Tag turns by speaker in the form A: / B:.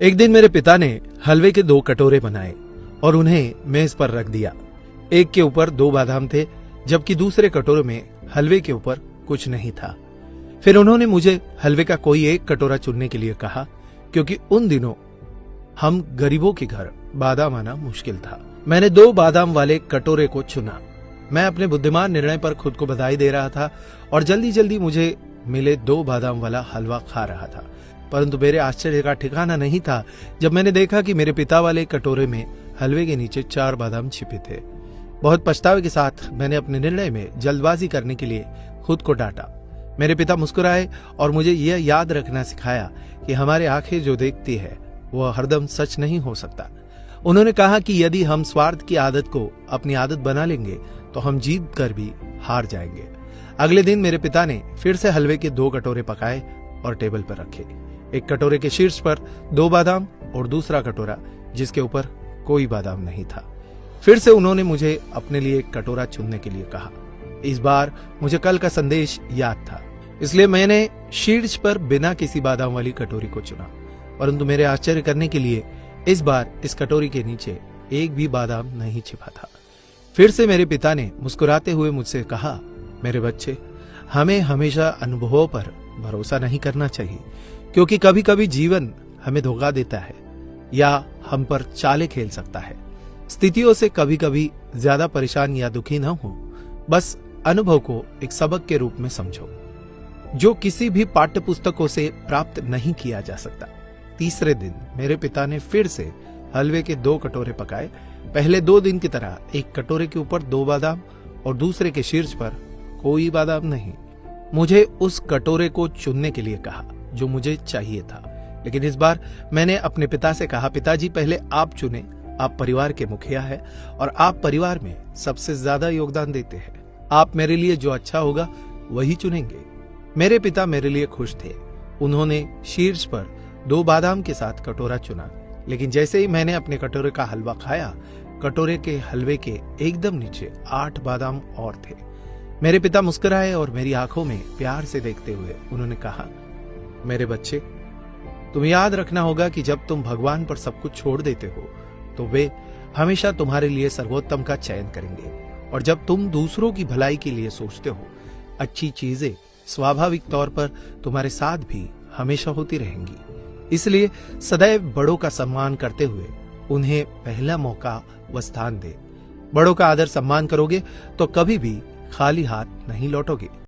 A: एक दिन मेरे पिता ने हलवे के 2 कटोरे बनाए और उन्हें मेज पर रख दिया। एक के ऊपर 2 बादाम थे, जबकि दूसरे कटोरे में हलवे के ऊपर कुछ नहीं था। फिर उन्होंने मुझे हलवे का कोई एक कटोरा चुनने के लिए कहा, क्योंकि उन दिनों हम गरीबों के घर बादाम आना मुश्किल था। मैंने 2 बादाम वाले कटोरे को चुना। मैं अपने बुद्धिमान निर्णय पर खुद को बधाई दे रहा था और जल्दी जल्दी मुझे मिले 2 बादाम वाला हलवा खा रहा था। परंतु मेरे आश्चर्य का ठिकाना नहीं था जब मैंने देखा कि मेरे पिता वाले कटोरे में हलवे के नीचे 4 बादाम छिपे थे। बहुत पछतावे के साथ मैंने अपने निर्णय में जल्दबाजी करने के लिए खुद को डांटा। मेरे पिता मुस्कुराए और मुझे यह याद रखना सिखाया कि हमारी आंखें जो देखती है वह हरदम सच नहीं हो सकता। उन्होंने कहा कि यदि हम स्वार्थ की आदत को अपनी आदत बना लेंगे तो हम जीत कर भी हार जाएंगे। अगले दिन मेरे पिता ने फिर से हलवे के 2 कटोरे पकाए और टेबल पर रखे। एक कटोरे के शीर्ष पर 2 बादाम और दूसरा कटोरा जिसके ऊपर कोई बादाम नहीं था। फिर से उन्होंने मुझे अपने लिए एक कटोरा चुनने के लिए कहा। इस बार मुझे कल का संदेश याद था, इसलिए मैंने शीर्ष पर बिना किसी बादाम वाली कटोरी को चुना। परंतु मेरे आश्चर्य करने के लिए इस बार इस कटोरी के नीचे एक भी बादाम नहीं छिपा था। फिर से मेरे पिता ने मुस्कुराते हुए मुझसे कहा, मेरे बच्चे, हमें हमेशा अनुभवों पर भरोसा नहीं करना चाहिए, क्योंकि कभी कभी जीवन हमें धोखा देता है या हम पर चालें खेल सकता है। स्थितियों से कभी कभी ज्यादा परेशान या दुखी न हो, बस अनुभव को एक सबक के रूप में समझो जो किसी भी पाठ्य पुस्तकों से प्राप्त नहीं किया जा सकता। तीसरे दिन मेरे पिता ने फिर से हलवे के 2 कटोरे पकाए। पहले 2 दिन की तरह एक कटोरे के ऊपर 2 बादाम और दूसरे के शीर्ष पर कोई बादाम नहीं। मुझे उस कटोरे को चुनने के लिए कहा जो मुझे चाहिए था, लेकिन इस बार मैंने अपने पिता से कहा, पिताजी पहले आप चुने, आप परिवार के मुखिया हैं और आप परिवार में सबसे ज्यादा योगदान देते हैं। आप मेरे लिए जो अच्छा होगा वही चुनेंगे। मेरे पिता मेरे लिए खुश थे। उन्होंने शीर्ष पर 2 बादाम के साथ कटोरा चुना, लेकिन जैसे ही मैंने अपने कटोरे का हलवा खाया, कटोरे के हलवे के एकदम नीचे 8 बादाम और थे। मेरे पिता मुस्कुराए और मेरी आंखों में प्यार से देखते हुए उन्होंने कहा, मेरे बच्चे, तुम याद रखना होगा कि जब तुम भगवान पर सब कुछ छोड़ देते हो तो वे हमेशा तुम्हारे लिए सर्वोत्तम का चयन करेंगे, और जब तुम दूसरों की भलाई के लिए सोचते हो, अच्छी चीजें स्वाभाविक तौर पर तुम्हारे साथ भी हमेशा होती रहेंगी। इसलिए सदैव बड़ों का सम्मान करते हुए उन्हें पहला मौका व स्थान दे। बड़ों का आदर सम्मान करोगे तो कभी भी खाली हाथ नहीं लौटोगे।